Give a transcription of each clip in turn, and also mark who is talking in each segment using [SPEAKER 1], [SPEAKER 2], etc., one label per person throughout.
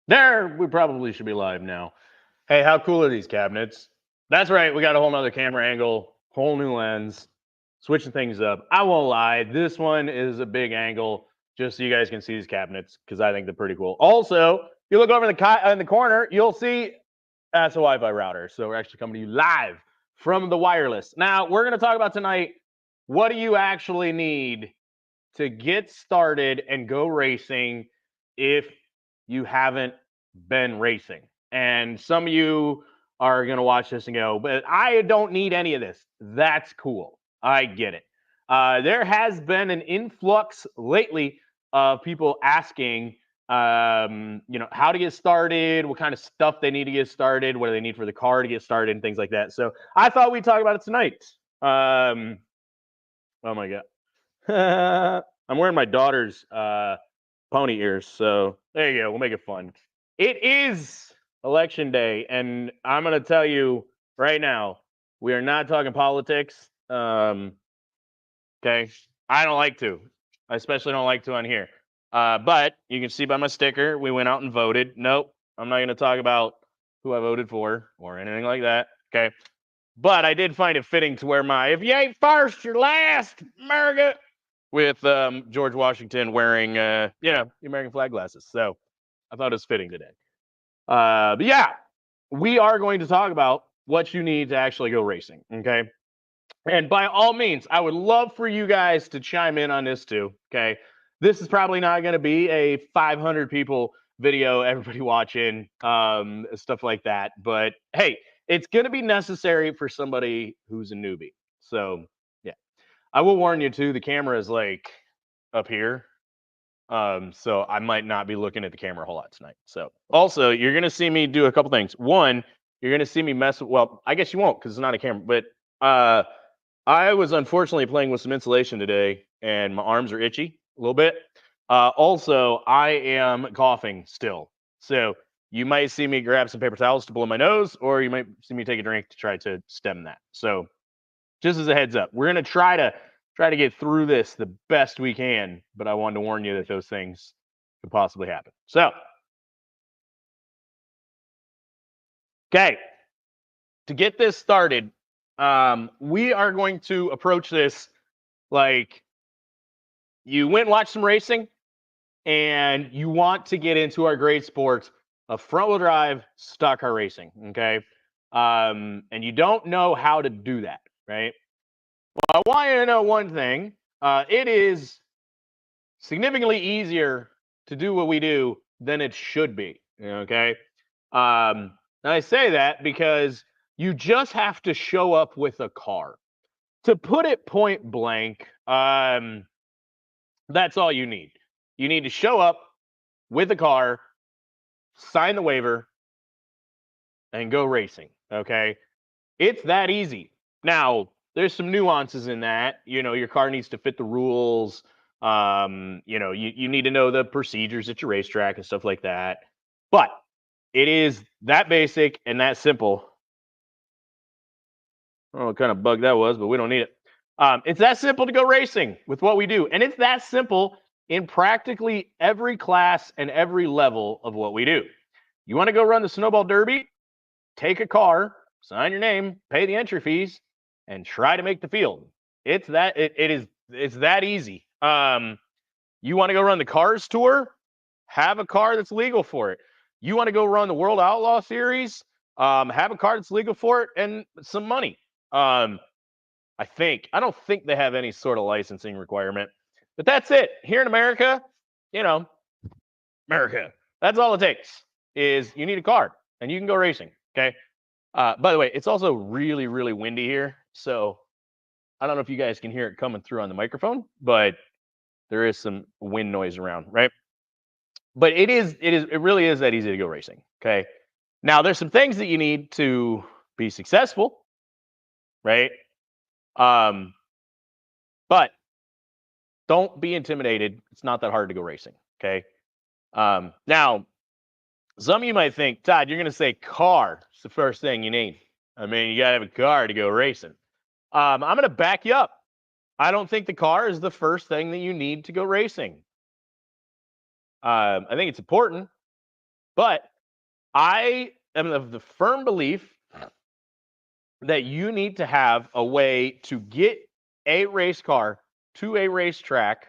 [SPEAKER 1] There, we probably should be live now. Hey, how cool are these cabinets? That's right, we got a whole nother camera angle, whole new lens, switching things up. I won't lie, this one is a big angle, just so you guys can see these cabinets, because I think they're pretty cool. Also, if you look over in the corner, you'll see that's a Wi-Fi router. So we're actually coming to you live from the wireless. Now, we're going to talk about tonight, what do you actually need to get started and go racing if you haven't been racing. And some of you are going to watch this and go, but I don't need any of this. That's cool. I get it. There has been an influx lately of people asking, how to get started, what kind of stuff they need to get started, what do they need for the car to get started, and things like that. So I thought we'd talk about it tonight. Oh my God. I'm wearing my daughter's pony ears, so there you go. We'll make it fun. It is election day, and I'm gonna tell you right now, we are not talking politics. Okay, I don't like to. I especially don't like to on here. But you can see by my sticker, we went out and voted. Nope, I'm not gonna talk about who I voted for or anything like that. Okay, but I did find it fitting to wear my "If you ain't first, you're last," America, with George Washington wearing, the American flag glasses. So I thought it was fitting today. But yeah, we are going to talk about what you need to actually go racing. Okay. And by all means, I would love for you guys to chime in on this too. Okay. This is probably not going to be a 500 people video, everybody watching, stuff like that. But hey, it's going to be necessary for somebody who's a newbie. So yeah, I will warn you too. The camera is like up here. So I might not be looking at the camera a whole lot tonight. So also, you're gonna see me do a couple things. One, you're gonna see me mess. Well, I guess you won't because it's not a camera. But I was unfortunately playing with some insulation today, and my arms are itchy a little bit. Also, I am coughing still. So you might see me grab some paper towels to blow my nose, or you might see me take a drink to try to stem that. So just as a heads up, we're gonna try to get through this the best we can, but I wanted to warn you that those things could possibly happen. So, okay, to get this started, we are going to approach this like you went and watched some racing and you want to get into our great sport of front wheel drive stock car racing. Okay. And you don't know how to do that, right? Well, I want you to know one thing. It is significantly easier to do what we do than it should be. Okay. And I say that because you just have to show up with a car. To put it point blank, that's all you need. You need to show up with a car, sign the waiver, and go racing. Okay. It's that easy. Now, there's some nuances in that. Your car needs to fit the rules. You need to know the procedures at your racetrack and stuff like that. But it is that basic and that simple. I don't know what kind of bug that was, but we don't need it. It's that simple to go racing with what we do. And it's that simple in practically every class and every level of what we do. You want to go run the Snowball Derby? Take a car, sign your name, pay the entry fees, and try to make the field. It's that easy. You want to go run the Cars Tour? Have a car that's legal for it. You want to go run the World Outlaw Series? Have a car that's legal for it and some money. I don't think they have any sort of licensing requirement, but that's it. Here in America, you know, America. That's all it takes is you need a car and you can go racing. Okay. By the way, it's also really, really windy here. So I don't know if you guys can hear it coming through on the microphone, but there is some wind noise around, right? But it really is that easy to go racing. Okay. Now there's some things that you need to be successful, right? Um, but don't be intimidated. It's not that hard to go racing. Okay. Now, some of you might think, Todd, you're going to say car. It's the first thing you need. I mean, you got to have a car to go racing. I'm going to back you up. I don't think the car is the first thing that you need to go racing. I think it's important, But I am of the firm belief that you need to have a way to get a race car to a racetrack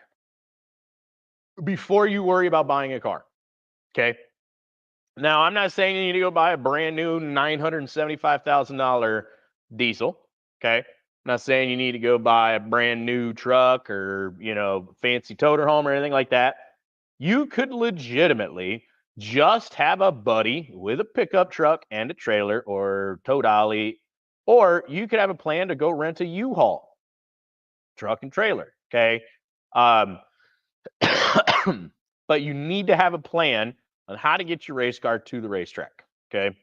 [SPEAKER 1] before you worry about buying a car. Okay. Now, I'm not saying you need to go buy a brand new $975,000 diesel. Okay. I'm not saying you need to go buy a brand new truck or, fancy toter home or anything like that. You could legitimately just have a buddy with a pickup truck and a trailer or tow dolly, or you could have a plan to go rent a U-Haul truck and trailer. Okay. Um, but you need to have a plan on how to get your race car to the racetrack. Okay.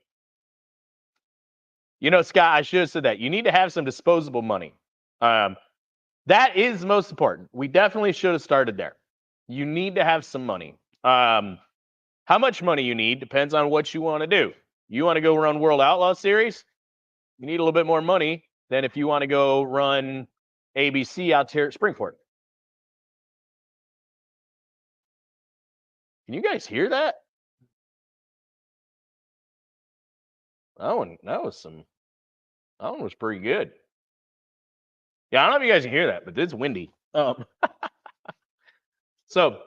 [SPEAKER 1] Scott, I should have said that. You need to have some disposable money. That is most important. We definitely should have started there. You need to have some money. How much money you need depends on what you want to do. You want to go run World Outlaw Series? You need a little bit more money than if you want to go run ABC out here at Springport. Can you guys hear that? That one was pretty good. Yeah, I don't know if you guys can hear that, but it's windy. So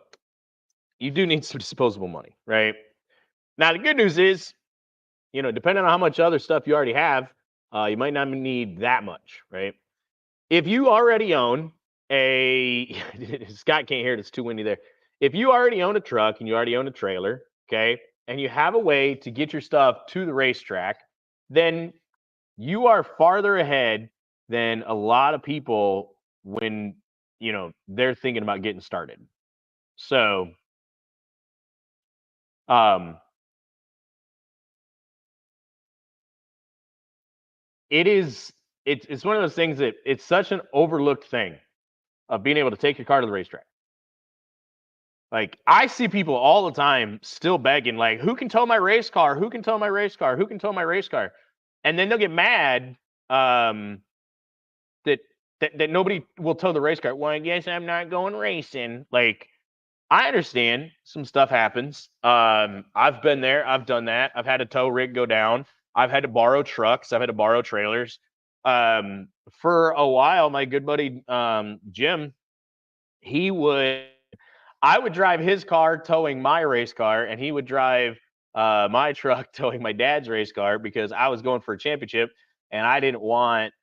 [SPEAKER 1] you do need some disposable money, right? Now the good news is, depending on how much other stuff you already have, you might not need that much, right? If you already own Scott can't hear it, it's too windy there. If you already own a truck and you already own a trailer, okay, and you have a way to get your stuff to the racetrack, then you are farther ahead than a lot of people when, they're thinking about getting started. So, it's one of those things that it's such an overlooked thing of being able to take your car to the racetrack. Like, I see people all the time still begging, like, who can tow my race car? Who can tow my race car? Who can tow my race car? And then they'll get mad that nobody will tow the race car. Well, I guess I'm not going racing. Like, I understand some stuff happens. I've been there. I've done that. I've had a tow rig go down. I've had to borrow trucks. I've had to borrow trailers. For a while, my good buddy Jim, I would drive his car towing my race car, and he would drive my truck towing my dad's race car because I was going for a championship, and I didn't want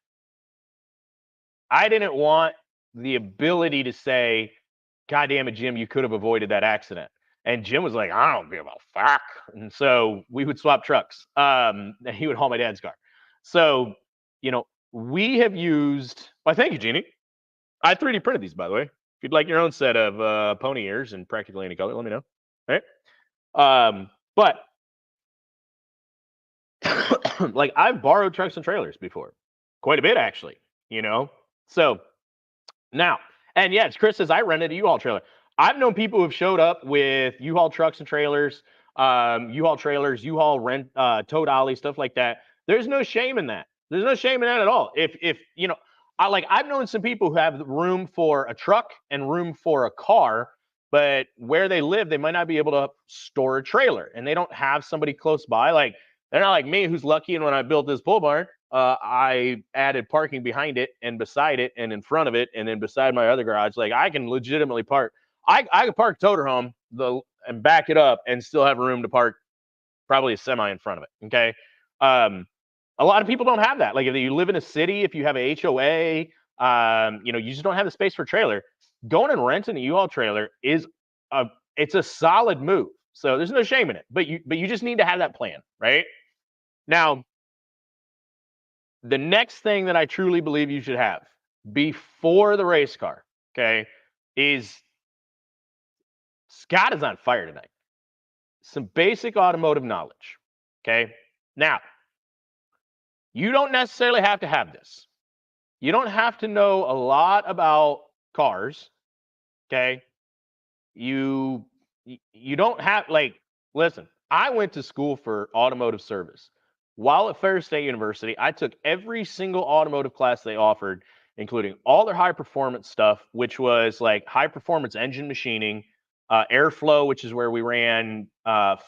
[SPEAKER 1] the ability to say, God damn it, Jim, you could have avoided that accident. And Jim was like, I don't give a fuck. And so we would swap trucks. And he would haul my dad's car. So, we have used, well, thank you, Jeannie. I 3D printed these, by the way. If you'd like your own set of pony ears in practically any color, let me know. All right. But like, I've borrowed trucks and trailers before. Quite a bit, actually, So now, and yes, Chris says I rented a U-Haul trailer. I've known people who've showed up with U-Haul trucks and trailers, U-Haul trailers, U-Haul rent, tow dolly, stuff like that. There's no shame in that. There's no shame in that at all. If I've known some people who have room for a truck and room for a car, but where they live, they might not be able to store a trailer, and they don't have somebody close by. Like, they're not like me, who's lucky. And when I built this pole barn, I added parking behind it and beside it and in front of it and then beside my other garage. Like, I can legitimately park. I could park toter home and back it up and still have room to park probably a semi in front of it. Okay. A lot of people don't have that. Like, if you live in a city, if you have a HOA, you just don't have the space for a trailer. Going and renting a U-Haul trailer it's a solid move. So there's no shame in it, but you just need to have that plan, right? Now, the next thing that I truly believe you should have before the race car, okay, is Scott is on fire tonight. Some basic automotive knowledge, okay? Now, you don't necessarily have to have this. You don't have to know a lot about cars, okay? You don't have, like, listen, I went to school for automotive service. While at Ferris State University, I took every single automotive class they offered, including all their high performance stuff, which was like high performance engine machining, airflow, which is where we ran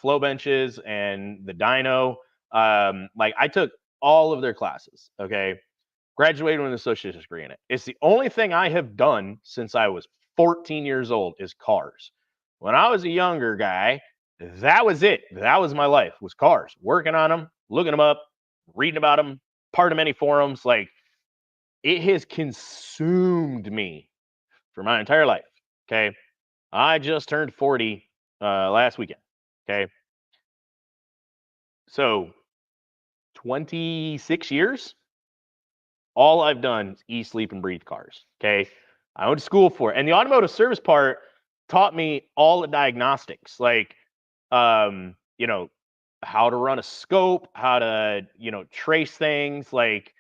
[SPEAKER 1] flow benches and the dyno. Like I took all of their classes. Okay, graduated with an associate's degree in it. It's the only thing I have done since I was 14 years old is cars. When I was a younger guy, that was it. That was my life, was cars, working on them, looking them up, reading about them, part of many forums. Like it has consumed me for my entire life. Okay. I just turned 40 last weekend. Okay. So 26 years, all I've done is eat, sleep, and breathe cars. Okay. I went to school for it. And the automotive service part taught me all the diagnostics, like, you know, how to run a scope, how to, trace things like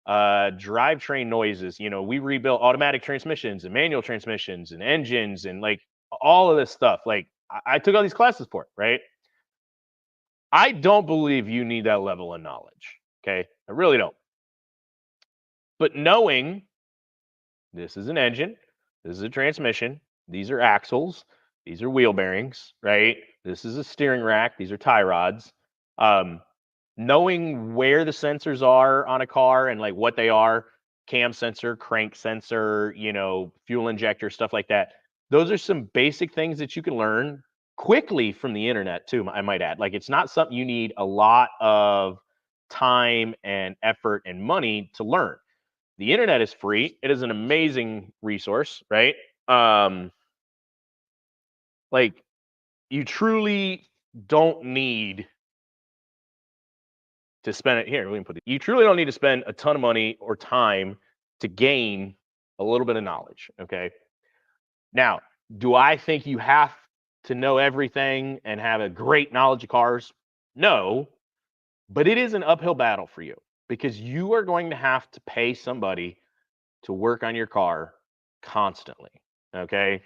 [SPEAKER 1] drivetrain noises. We rebuilt automatic transmissions and manual transmissions and engines and like all of this stuff. Like, I took all these classes for it, right? I don't believe you need that level of knowledge. Okay. I really don't. But knowing this is an engine, this is a transmission, these are axles, these are wheel bearings, right? This is a steering rack, these are tie rods. Knowing where the sensors are on a car and like what they are, cam sensor, crank sensor, fuel injector, stuff like that. Those are some basic things that you can learn quickly from the internet too, I might add. Like it's not something you need a lot of time and effort and money to learn. The internet is free. It is an amazing resource, right? Like you truly don't need to spend it here. We can put it. You truly don't need to spend a ton of money or time to gain a little bit of knowledge. Okay. Now, do I think you have to know everything and have a great knowledge of cars? No, but it is an uphill battle for you because you are going to have to pay somebody to work on your car constantly. Okay.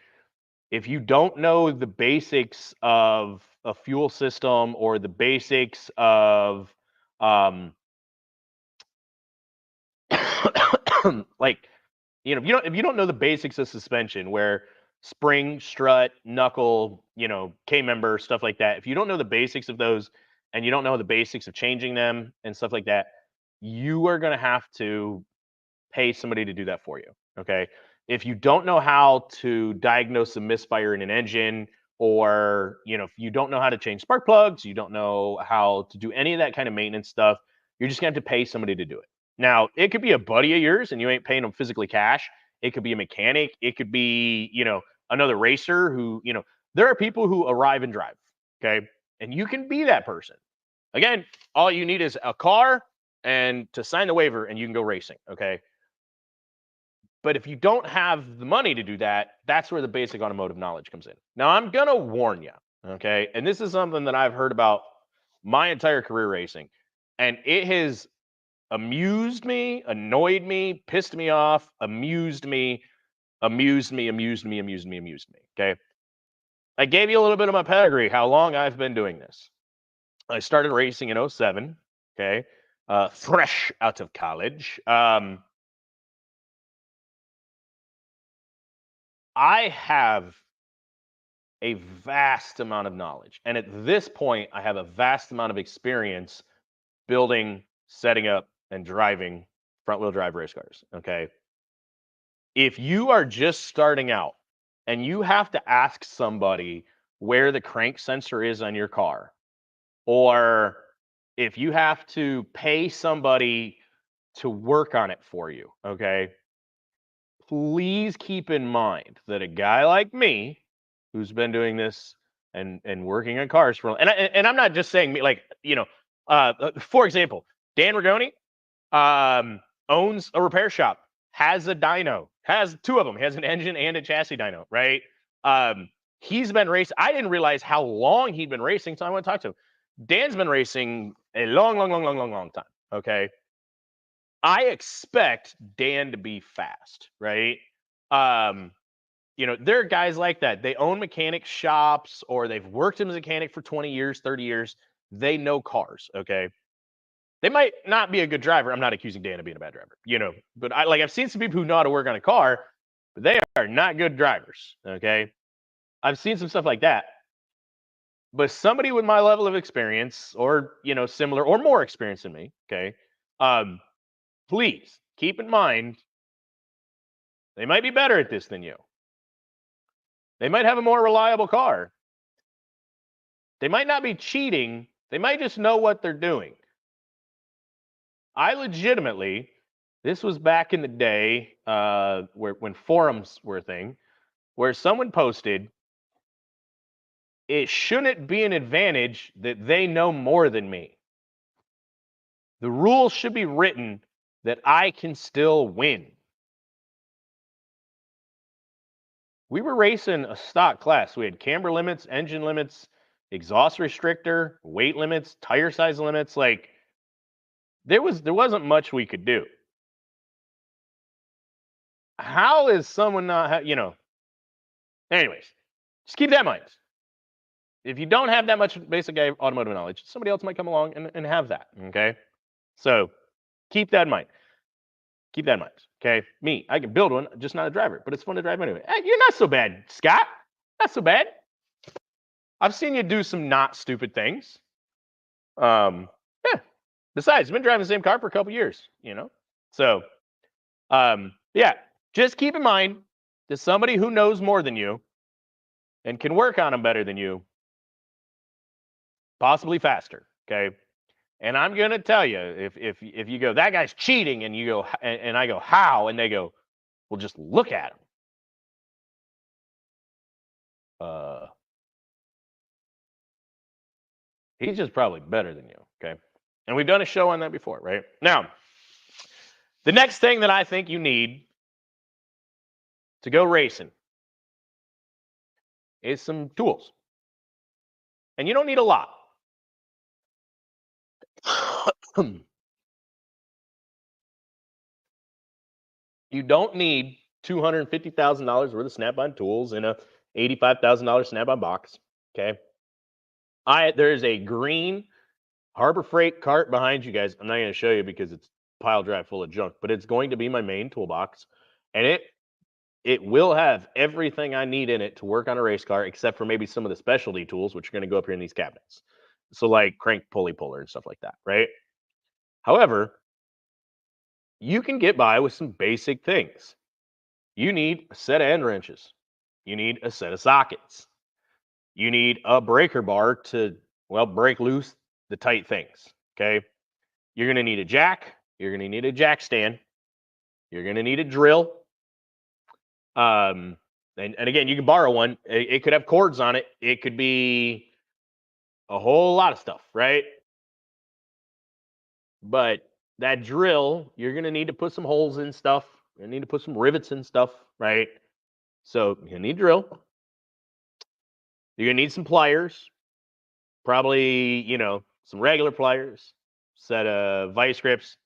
[SPEAKER 1] If you don't know the basics of a fuel system or the basics of like, if you don't know the basics of suspension, where spring, strut, knuckle, K-member, stuff like that, if you don't know the basics of those and you don't know the basics of changing them and stuff like that, you are going to have to pay somebody to do that for you. Okay. If you don't know how to diagnose a misfire in an engine, or if you don't know how to change spark plugs, you don't know how to do any of that kind of maintenance stuff, you're just going to have to pay somebody to do it. Now, it could be a buddy of yours and you ain't paying them physically cash. It could be a mechanic. It could be, another racer who, there are people who arrive and drive. Okay. And you can be that person. Again, all you need is a car and to sign the waiver and you can go racing. Okay. But if you don't have the money to do that, that's where the basic automotive knowledge comes in. Now, I'm going to warn you, okay? And this is something that I've heard about my entire career racing. And it has amused me, annoyed me, pissed me off, amused me, okay? I gave you a little bit of my pedigree, how long I've been doing this. I started racing in 07, okay? Fresh out of college. I have a vast amount of knowledge. And at this point, I have a vast amount of experience building, setting up, and driving front wheel drive race cars. Okay. If you are just starting out and you have to ask somebody where the crank sensor is on your car, or if you have to pay somebody to work on it for you, okay, please keep in mind that a guy like me, who's been doing this and working on cars for, and I'm not just saying me, like, for example, Dan Rigoni owns a repair shop, has a dyno, has two of them, he has an engine and a chassis dyno, right? He's been racing. I didn't realize how long he'd been racing, so I want to talk to him. Dan's been racing a long time. Okay. I expect Dan to be fast, right? There are guys like that. They own mechanic shops or they've worked as a mechanic for 20 years, 30 years. They know cars, okay? They might not be a good driver. I'm not accusing Dan of being a bad driver, but I've seen some people who know how to work on a car, but they are not good drivers, okay? I've seen some stuff like that. But somebody with my level of experience, or similar or more experience than me, okay, please keep in mind they might be better at this than you. They might have a more reliable car. They might not be cheating. They might just know what they're doing. I legitimately, this was back in the day when forums were a thing, where someone posted, it shouldn't be an advantage that they know more than me. The rules should be written that I can still win. We were racing a stock class. We had camber limits, engine limits, exhaust restrictor, weight limits, tire size limits. Like there wasn't much we could do. How is someone not, anyways, just keep that in mind. If you don't have that much basic automotive knowledge, somebody else might come along and have that, okay? So keep that in mind. Keep that in mind, okay? Me, I can build one, just not a driver, but it's fun to drive anyway. Hey, you're not so bad, Scott. Not so bad. I've seen you do some not stupid things. Yeah. Besides, you've been driving the same car for a couple years, So, yeah, just keep in mind that somebody who knows more than you and can work on them better than you, possibly faster, okay? And I'm gonna tell you, if you go, that guy's cheating, and you go, and I go, how? And they go, well, just look at him. He's just probably better than you, okay? And we've done a show on that before, right? Now, the next thing that I think you need to go racing is some tools. And you don't need a lot. You don't need $250,000 worth of Snap-on tools in a $85,000 Snap-on box, okay? There's a green Harbor Freight cart behind you guys. I'm not going to show you because it's pile drive full of junk, but it's going to be my main toolbox, and it will have everything I need in it to work on a race car, except for maybe some of the specialty tools, which are going to go up here in these cabinets. So like crank pulley puller and stuff like that, right? However, you can get by with some basic things. You need a set of end wrenches. You need a set of sockets. You need a breaker bar to, break loose the tight things, okay? You're going to need a jack. You're going to need a jack stand. You're going to need a drill. And again, you can borrow one. It could have cords on it. It could be a whole lot of stuff, right? But that drill, you're going to need to put some holes in stuff. You're going to need to put some rivets in stuff, right? So you need a drill. You're going to need some pliers. Probably, some regular pliers, set of vice grips,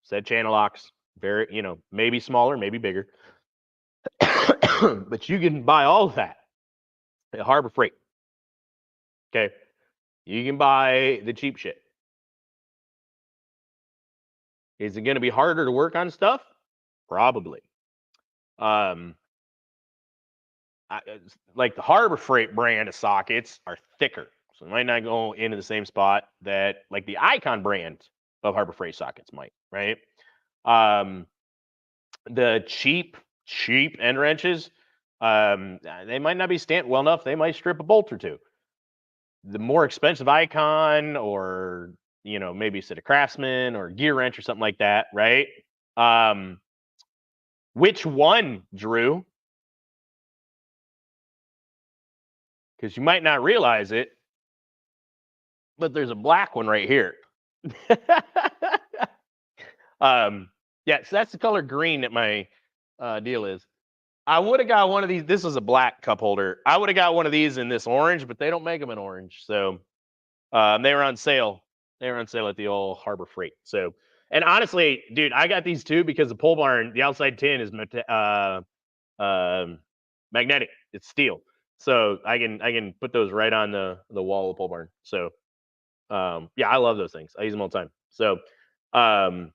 [SPEAKER 1] set of channel locks, very, maybe smaller, maybe bigger. But you can buy all of that at Harbor Freight. Okay. You can buy the cheap shit. Is it going to be harder to work on stuff? Probably. Like the Harbor Freight brand of sockets are thicker. So it might not go into the same spot that like the Icon brand of Harbor Freight sockets might, right? The cheap end wrenches, they might not be stamped well enough. They might strip a bolt or two. The more expensive Icon, or maybe a set of Craftsman or Gear Wrench or something like that, right? Which one, Drew? Because you might not realize it, but there's a black one right here. Yeah, so that's the color green that my deal is. I would have got one of these. This is a black cup holder. I would have got one of these in this orange, but they don't make them in orange. So they were on sale. They were on sale at the old Harbor Freight. So, and honestly, dude, I got these too because the pole barn, the outside tin is magnetic. It's steel. So I can put those right on the wall of the pole barn. So yeah, I love those things. I use them all the time. So I'm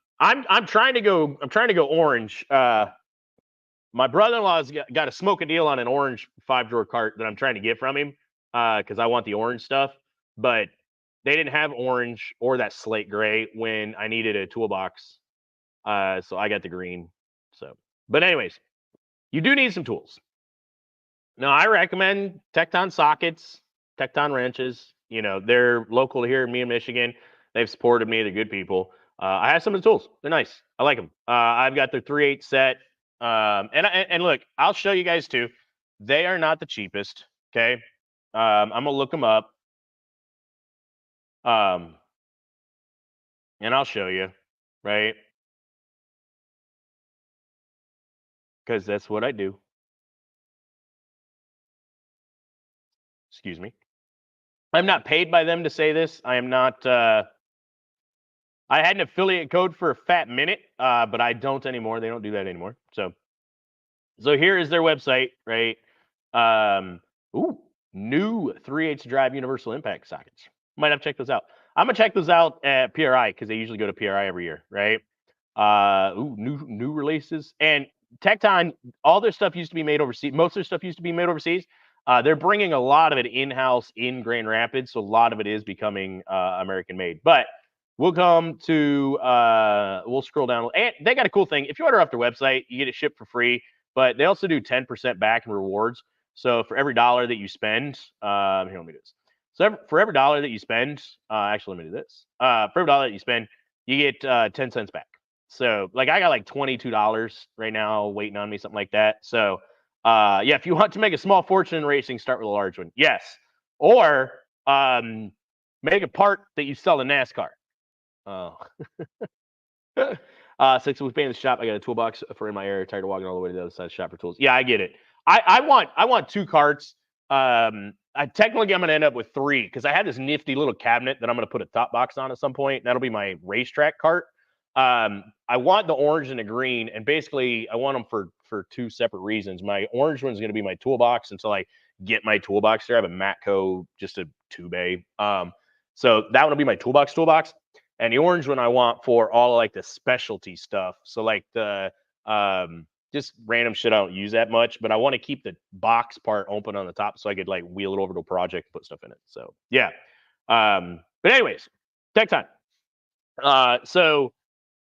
[SPEAKER 1] trying to go orange. my brother-in-law's got a smoke a deal on an orange 5-drawer cart that I'm trying to get from him because I want the orange stuff. But they didn't have orange or that slate gray when I needed a toolbox. So I got the green. So, but anyways, you do need some tools. Now, I recommend Tecton sockets, Tecton wrenches. You know, they're local here in Michigan. They've supported me. They're good people. I have some of the tools. They're nice. I like them. I've got their 3/8 set. And look, I'll show you guys too. They are not the cheapest. Okay. I'm gonna look them up. And I'll show you, right? Because that's what I do. Excuse me. I'm not paid by them to say this. I am not. I had an affiliate code for a fat minute, but I don't anymore. They don't do that anymore. So here is their website, right? New 3/8 drive universal impact sockets. Might have to check those out. I'm gonna check those out at PRI because they usually go to PRI every year, right? New releases and Tecton. All their stuff used to be made overseas. Most of their stuff used to be made overseas. They're bringing a lot of it in-house in Grand Rapids, so a lot of it is becoming American made. But we'll come to we'll scroll down. And they got a cool thing. If you order off their website, you get it shipped for free. But they also do 10% back in rewards. So for every $1 that you spend, here, let me do this. So for every $1 that you spend, actually, let me do this. For every $1 that you spend, you get 10 cents back. So like I got like $22 right now waiting on me, something like that. So yeah, if you want to make a small fortune in racing, start with a large one. Yes. Or make a part that you sell to NASCAR. Oh. 6 weeks paying the shop. I got a toolbox for in my area. Tired of walking all the way to the other side of the shop for tools. Yeah, I get it. I want 2 carts. Technically I'm gonna end up with 3 because I have this nifty little cabinet that I'm gonna put a top box on at some point. That'll be my racetrack cart. I want the orange and the green, and basically I want them for 2 separate reasons. My orange one's gonna be my toolbox until I get my toolbox there. I have a Matco, just a 2-bay. So that one will be my toolbox. And the orange one I want for all of like the specialty stuff. So like the just random shit I don't use that much, but I want to keep the box part open on the top so I could like wheel it over to a project and put stuff in it. So yeah. But anyways, Tecton. So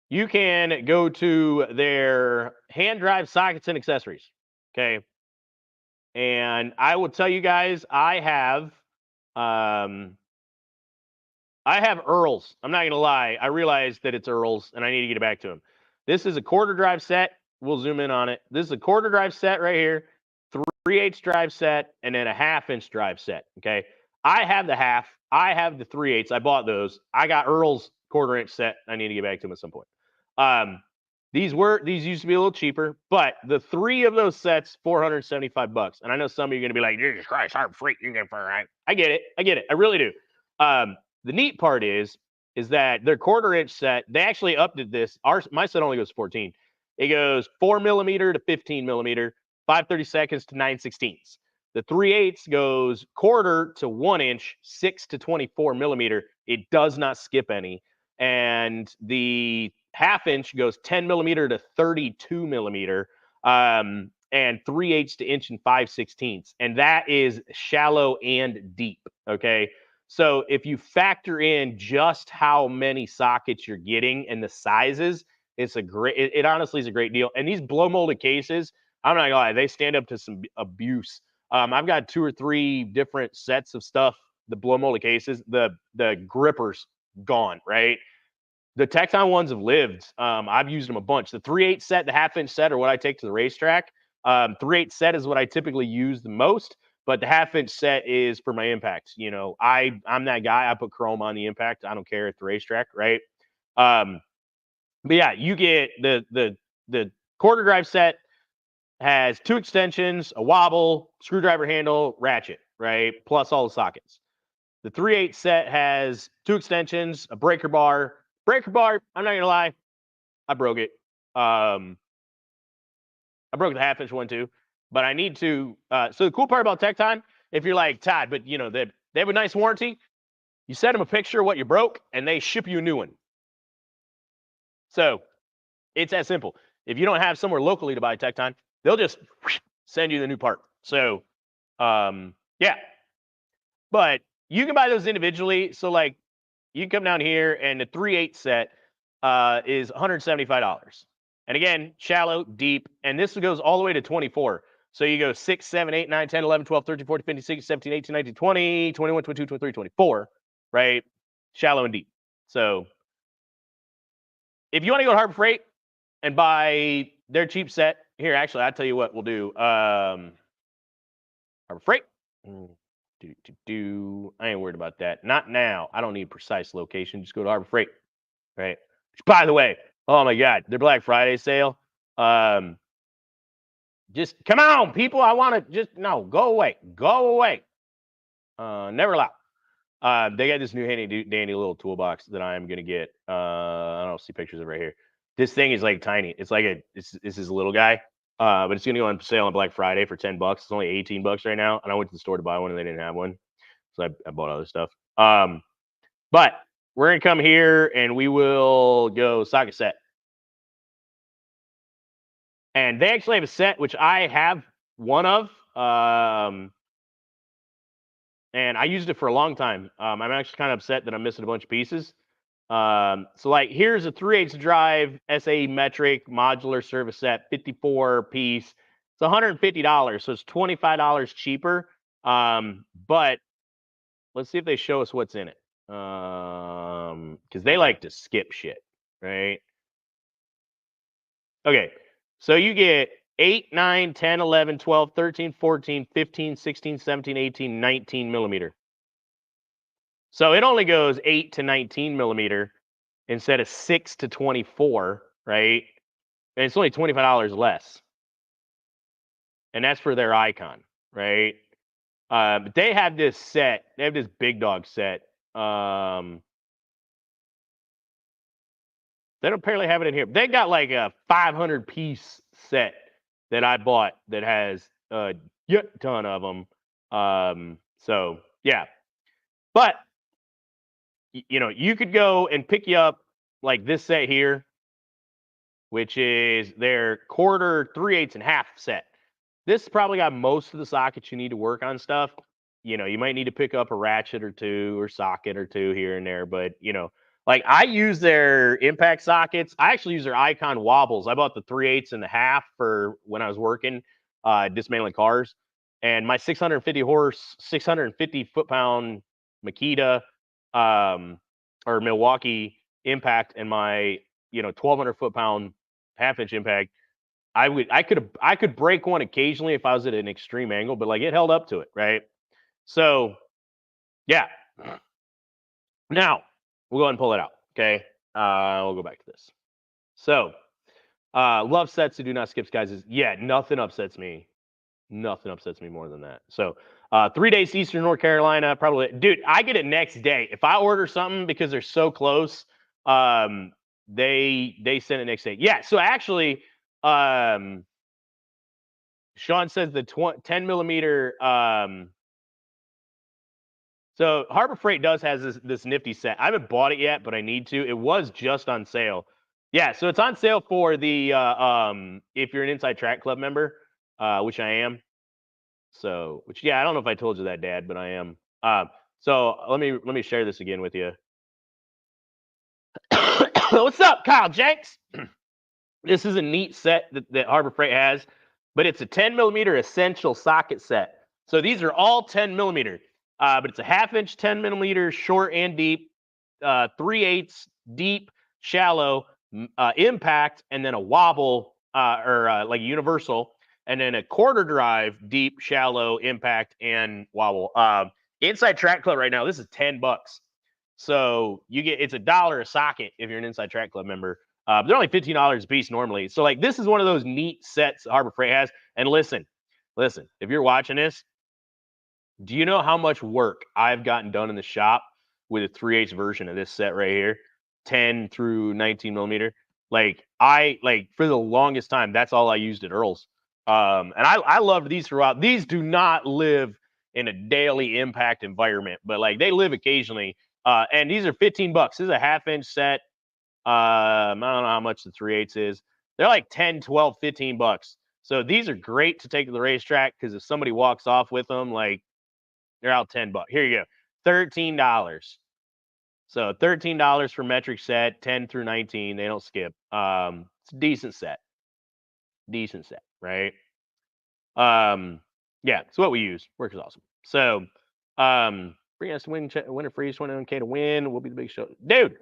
[SPEAKER 1] you can go to their hand drive sockets and accessories. Okay. And I will tell you guys, I have Earls. I'm not going to lie. I realized that it's Earls, and I need to get it back to him. This is a quarter drive set. We'll zoom in on it. This is a quarter drive set right here, 3/8 drive set, and then a 1/2-inch drive set. Okay. I have the 1/2. I have the 3/8. I bought those. I got Earl's 1/4-inch set. I need to get back to him at some point. These used to be a little cheaper, but the 3 of those sets, $475. And I know some of you are going to be like, Jesus Christ, I'm freak. You get for right. I get it. I really do. The neat part is that their 1/4-inch set, they actually updated this. My set only goes 14. It goes 4 millimeter to 15 millimeter, 5/32 to 9/16. The 3/8 goes 1/4 to 1 inch, 6 to 24 millimeter. It does not skip any. And the 1/2-inch goes 10 millimeter to 32 millimeter, and 3/8 to inch and 5/16. And that is shallow and deep. Okay. So if you factor in just how many sockets you're getting and the sizes, it's it honestly is a great deal. And these blow molded cases, I'm not gonna lie, they stand up to some abuse. I've got 2 or 3 different sets of stuff, the blow molded cases, the grippers gone, right? The Tecton ones have lived. I've used them a bunch. The 3/8 set, the 1/2-inch set are what I take to the racetrack. 3/8 set is what I typically use the most. But the 1/2-inch set is for my impact. You know, I'm that guy. I put chrome on the impact. I don't care at the racetrack, right? But yeah, you get the 1/4 drive set has 2 extensions, a wobble, screwdriver handle, ratchet, right? Plus all the sockets. The 3/8 set has 2 extensions, a breaker bar. Breaker bar, I'm not gonna lie, I broke it. I broke the 1/2-inch one too. But I need to. So the cool part about Tecton, if you're like Todd, but you know they have a nice warranty. You send them a picture of what you broke, and they ship you a new one. So it's that simple. If you don't have somewhere locally to buy Tecton, they'll just send you the new part. So, yeah. But you can buy those individually. So, like, you can come down here, and the 3/8 set is $175. And again, shallow, deep, and this goes all the way to 24. So you go 6, 7, 8, 9, 10, 11, 12, 13, 14, 15, 16, 17, 18, 19, 20, 21, 22, 23, 24, right? Shallow and deep. So if you want to go to Harbor Freight and buy their cheap set, here, actually, I'll tell you what we'll do. Harbor Freight. I ain't worried about that. Not now. I don't need precise location. Just go to Harbor Freight, right? Which, by the way, oh my God, their Black Friday sale. Just come on, people. I want to just no, go away. Go away. Never allowed. They got this new handy dandy little toolbox that I am gonna get. I don't see pictures of it right here. This thing is like tiny. It's like this is a little guy. But it's gonna go on sale on Black Friday for $10. It's only $18 right now. And I went to the store to buy one and they didn't have one. So I bought other stuff. But we're gonna come here and we will go socket set. And they actually have a set which I have one of. And I used it for a long time. I'm actually kind of upset that I'm missing a bunch of pieces. So like here's a 3/8 drive SAE metric modular service set, 54 piece. It's $150, so it's $25 cheaper. But let's see if they show us what's in it. Because they like to skip shit, right? Okay, so you get 8, 9, 10, 11, 12, 13, 14, 15, 16, 17, 18, 19 millimeter. So it only goes 8 to 19 millimeter instead of 6 to 24, right? And it's only $25 less. And that's for their Icon, right? But they have this set. They have this big dog set. They don't apparently have it in here. They got like a 500 piece set that I bought that has a ton of them. So yeah, but you know, you could go and pick you up like this set here, which is their quarter, 3/8 and half set. This probably got most of the sockets you need to work on stuff. You know, you might need to pick up a ratchet or two or socket or two here and there, but you know, like I use their impact sockets. I actually use their Icon wobbles. I bought the 3/8 and a half for when I was working dismantling cars, and my 650 horse, 650 foot-pound Makita or Milwaukee impact and my 1,200 foot-pound half-inch impact. I could break one occasionally if I was at an extreme angle, but like it held up to it, right? So yeah. Now we'll go ahead and pull it out. Okay. We'll go back to this. So love sets who do not skip skies is nothing upsets me. Nothing upsets me more than that. So 3 days to Eastern North Carolina, probably. Dude, I get it next day. If I order something because they're so close, they send it next day. Yeah. So actually, Sean says the 10 millimeter. So Harbor Freight has this nifty set. I haven't bought it yet, but I need to. It was just on sale. Yeah, so it's on sale for the if you're an Inside Track Club member, which I am. So, I don't know if I told you that, Dad, but I am. So let me share this again with you. What's up, Kyle Jenks? This is a neat set that Harbor Freight has, but it's a 10 millimeter essential socket set. So these are all 10 millimeter, but it's a 1/2 inch 10 millimeter short and deep, 3/8 deep, shallow, impact, and then a wobble or like universal, and then a quarter drive, deep, shallow, impact, and wobble. Inside Track Club right now, this is $10. So it's $1 a socket if you're an Inside Track Club member. They're only $15 a piece normally. So like this is one of those neat sets Harbor Freight has. And listen, if you're watching this, do you know how much work I've gotten done in the shop with a 3/8 version of this set right here, 10 through 19 millimeter? Like for the longest time, that's all I used at Earl's. And I loved these throughout. These do not live in a daily impact environment, but like they live occasionally. And these are $15. This is a 1/2 inch set. I don't know how much the 3/8 is. They're like 10, 12, $15. So these are great to take to the racetrack because if somebody walks off with them, like they're out $10. Here you go, $13. So $13 for metric set, 10 through 19. They don't skip. It's a decent set, right? Yeah, it's what we use. Works awesome. So, bring us to Winter Freeze, 21K to win. We'll be the big show, dude.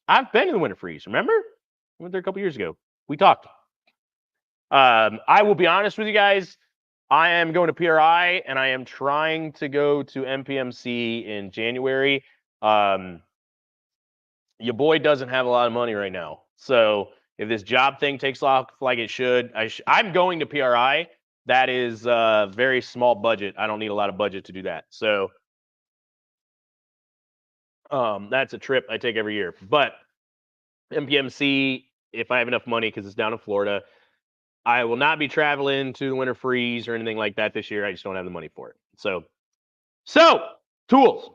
[SPEAKER 1] I've been to the Winter Freeze. Remember, I went there a couple years ago. We talked. I will be honest with you guys. I am going to PRI and I am trying to go to MPMC in January. Your boy doesn't have a lot of money right now. So if this job thing takes off like it should, I'm going to PRI. That is a very small budget. I don't need a lot of budget to do that. So that's a trip I take every year. But MPMC, if I have enough money, because it's down in Florida, I will not be traveling to the Winter Freeze or anything like that this year. I just don't have the money for it. So tools.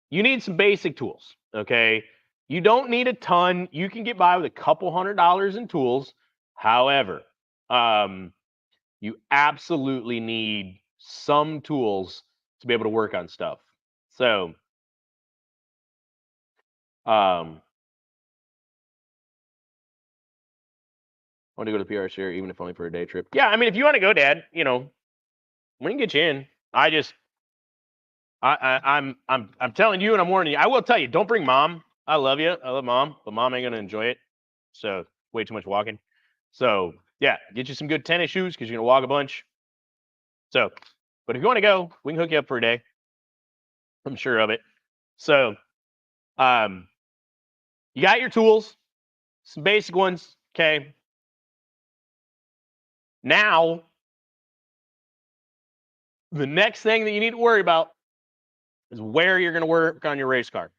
[SPEAKER 1] You need some basic tools, okay? You don't need a ton. You can get by with a couple $100 in tools. However, you absolutely need some tools to be able to work on stuff. So, I want to go to the PR share, even if only for a day trip. Yeah, I mean, if you want to go, Dad, we can get you in. I'm telling you, and I'm warning you. I will tell you, don't bring Mom. I love you. I love Mom, but Mom ain't gonna enjoy it. So way too much walking. So yeah, get you some good tennis shoes because you're gonna walk a bunch. So, but if you want to go, we can hook you up for a day. I'm sure of it. So, you got your tools, some basic ones. Okay. Now, the next thing that you need to worry about is where you're going to work on your race car.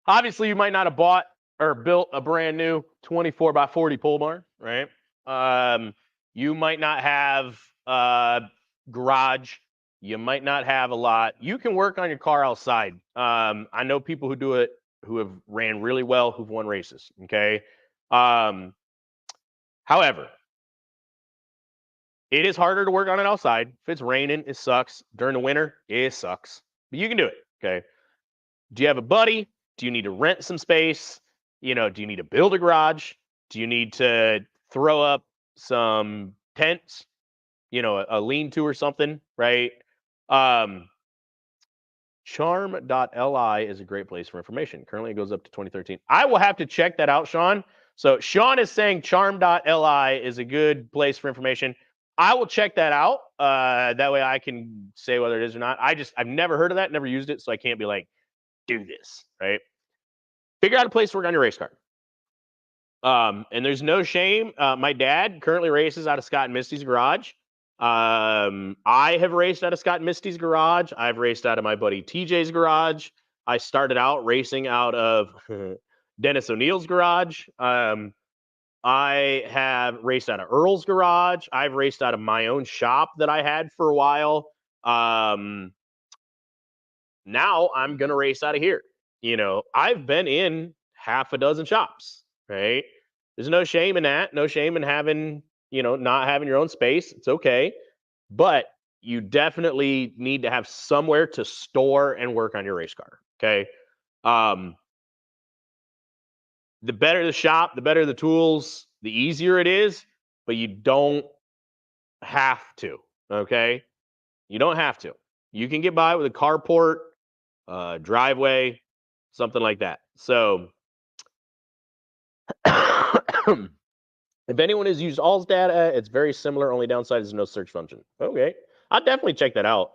[SPEAKER 1] Obviously, you might not have bought or built a brand new 24 by 40 pole barn, right? You might not have a garage. You might not have a lot. You can work on your car outside. I know people who do it who have ran really well, who've won races. Okay. However, it is harder to work on it outside. If it's raining, it sucks. During the winter, it sucks. But you can do it. Okay. Do you have a buddy? Do you need to rent some space? Do you need to build a garage? Do you need to throw up some tents? A lean-to or something, right? Charm.li is a great place for information. Currently, it goes up to 2013. I will have to check that out, Sean. So Sean is saying charm.li is a good place for information. I will check that out. That way I can say whether it is or not. I've never heard of that, never used it, so I can't be like, do this, right? Figure out a place to work on your race car. And there's no shame. My dad currently races out of Scott and Misty's garage. I have raced out of Scott and Misty's garage. I've raced out of my buddy TJ's garage. I started out racing out of Dennis O'Neill's garage. I have raced out of Earl's garage. I've raced out of my own shop that I had for a while. Now I'm going to race out of here. I've been in half a dozen shops, right? There's no shame in that. No shame in having, not having your own space. It's okay. But you definitely need to have somewhere to store and work on your race car. Okay. The better the shop, the better the tools, the easier it is, but you don't have to. Okay. You don't have to. You can get by with a carport, driveway, something like that. So if anyone has used All's data, it's very similar. Only downside is no search function. Okay. I'll definitely check that out.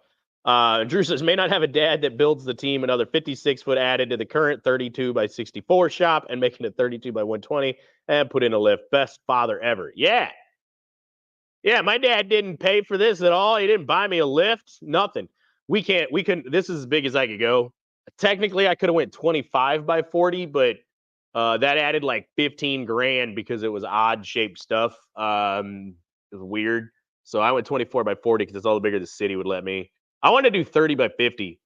[SPEAKER 1] Drew says, may not have a dad that builds the team another 56 foot added to the current 32 by 64 shop and making it 32 by 120 and put in a lift. Best father ever. Yeah. Yeah, my dad didn't pay for this at all. He didn't buy me a lift. Nothing. We couldn't. This is as big as I could go. Technically, I could have went 25 by 40, but that added like 15 grand because it was odd shaped stuff. It was weird. So I went 24 by 40 because it's all the bigger the city would let me. I wanted to do 30 by 50.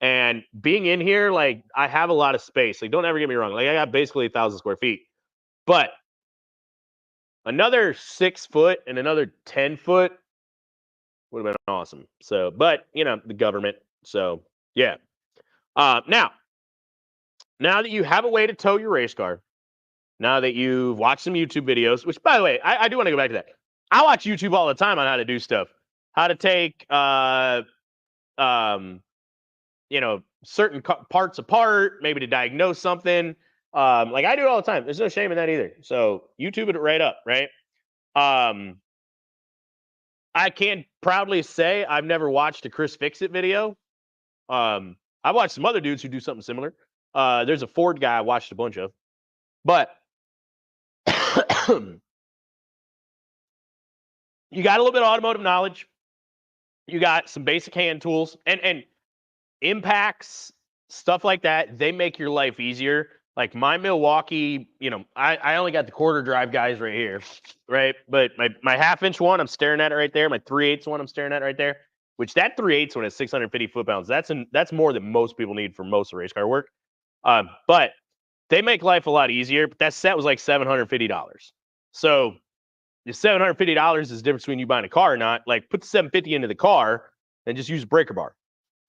[SPEAKER 1] And being in here, like, I have a lot of space. Like, don't ever get me wrong. Like, I got basically 1,000 square feet. But Another 6 foot and another 10 foot would have been awesome. So, but you know, the government. So, yeah. Now that you have a way to tow your race car, now that you've watched some YouTube videos, which by the way, I do want to go back to that. I watch YouTube all the time on how to do stuff, how to take, you know, certain parts apart, maybe to diagnose something. Like I do it all the time. There's no shame in that either. So YouTube it right up, right? I can proudly say I've never watched a Chris Fix-It video. I've watched some other dudes who do something similar. There's a Ford guy I watched a bunch of, but you got a little bit of automotive knowledge. You got some basic hand tools and impacts, stuff like that. They make your life easier. Like my Milwaukee, you know, I only got the quarter drive guys right here, right? But my half-inch one, I'm staring at it right there. My 3/8 one, I'm staring at it right there. Which that 3/8 one is 650 foot-pounds. That's more than most people need for most race car work. But they make life a lot easier. But that set was like $750. So the $750 is the difference between you buying a car or not. Like put the $750 into the car and just use a breaker bar,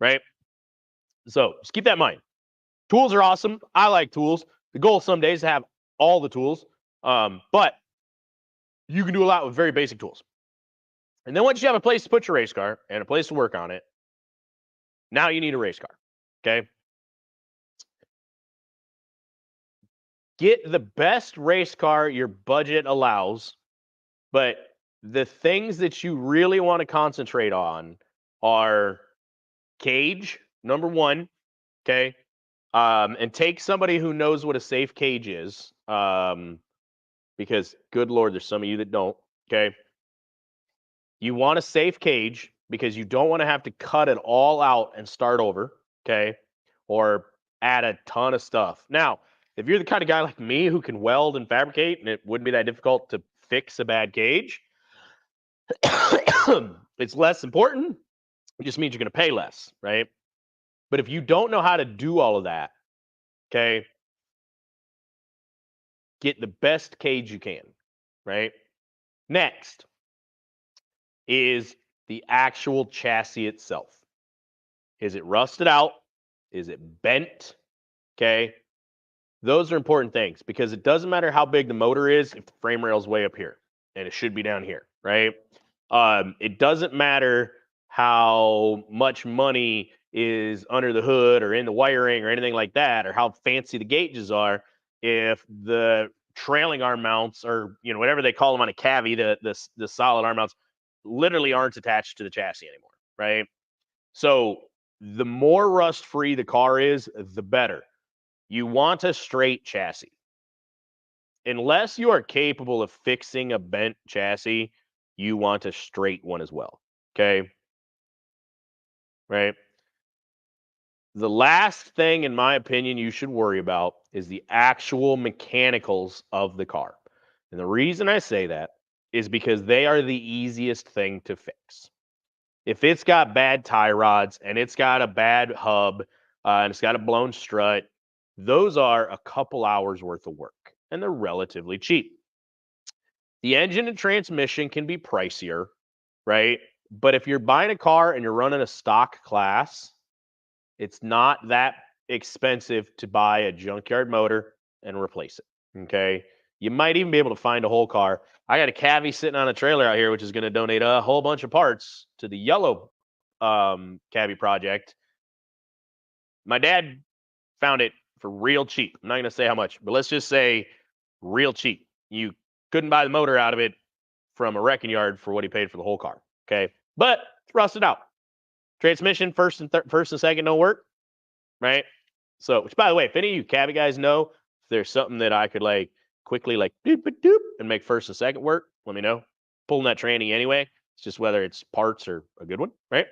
[SPEAKER 1] right? So just keep that in mind. Tools are awesome. I like tools. The goal some days is to have all the tools, but you can do a lot with very basic tools. And then once you have a place to put your race car and a place to work on it, now you need a race car. Okay. Get the best race car your budget allows, but the things that you really want to concentrate on are cage, number one. Okay. And take somebody who knows what a safe cage is. Because good Lord, there's some of you that don't. Okay. You want a safe cage because you don't want to have to cut it all out and start over. Okay. Or add a ton of stuff. Now, if you're the kind of guy like me who can weld and fabricate and it wouldn't be that difficult to fix a bad cage, it's less important. It just means you're going to pay less, right? But if you don't know how to do all of that, okay, get the best cage you can, right? Next is the actual chassis itself. Is it rusted out? Is it bent? Okay. Those are important things because it doesn't matter how big the motor is if the frame rail is way up here and it should be down here, right? It doesn't matter how much money is under the hood or in the wiring or anything like that, or how fancy the gauges are, if the trailing arm mounts or whatever they call them on a Cavvy, the solid arm mounts literally aren't attached to the chassis anymore, right? So the more rust free the car is, the better. You want a straight chassis. Unless you are capable of fixing a bent chassis, you want a straight one as well. Okay. Right. The last thing, in my opinion, you should worry about is the actual mechanicals of the car. And the reason I say that is because they are the easiest thing to fix. If it's got bad tie rods and it's got a bad hub and it's got a blown strut, those are a couple hours worth of work and they're relatively cheap. The engine and transmission can be pricier, right? But if you're buying a car and you're running a stock class, it's not that expensive to buy a junkyard motor and replace it. Okay. You might even be able to find a whole car. I got a Cavvy sitting on a trailer out here, which is going to donate a whole bunch of parts to the yellow Cavvy project. My dad found it for real cheap. I'm not going to say how much, but let's just say real cheap. You couldn't buy the motor out of it from a wrecking yard for what he paid for the whole car. Okay. But it's rusted out. Transmission first and second don't work. Right. So, which by the way, if any of you Cavvy guys know if there's something that I could like quickly like doop doop and make first and second work, let me know. Pulling that tranny anyway. It's just whether it's parts or a good one, right?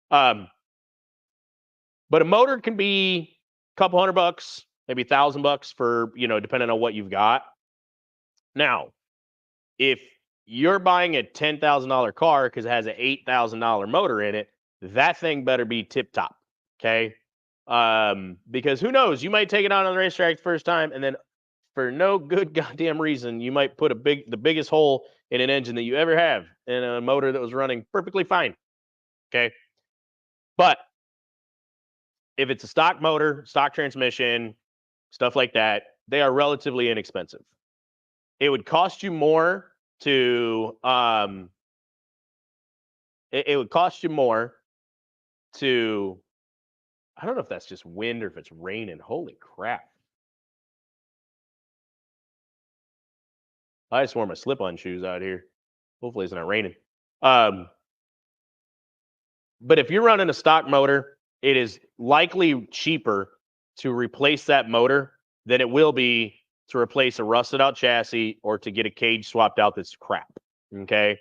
[SPEAKER 1] But a motor can be a couple $100, maybe $1,000 for, depending on what you've got. Now, if you're buying a $10,000 car because it has an $8,000 motor in it, that thing better be tip top. Okay. Because who knows, you might take it out on the racetrack the first time and then for no good goddamn reason, you might put the biggest hole in an engine that you ever have in a motor that was running perfectly fine. Okay. But if it's a stock motor, stock transmission, stuff like that, they are relatively inexpensive. It would cost you more to it would cost you more to, I don't know if that's just wind or if it's raining. Holy crap. I just wore my slip-on shoes out here. Hopefully it's not raining. But if you're running a stock motor, it is likely cheaper to replace that motor than it will be to replace a rusted out chassis or to get a cage swapped out that's crap. Okay.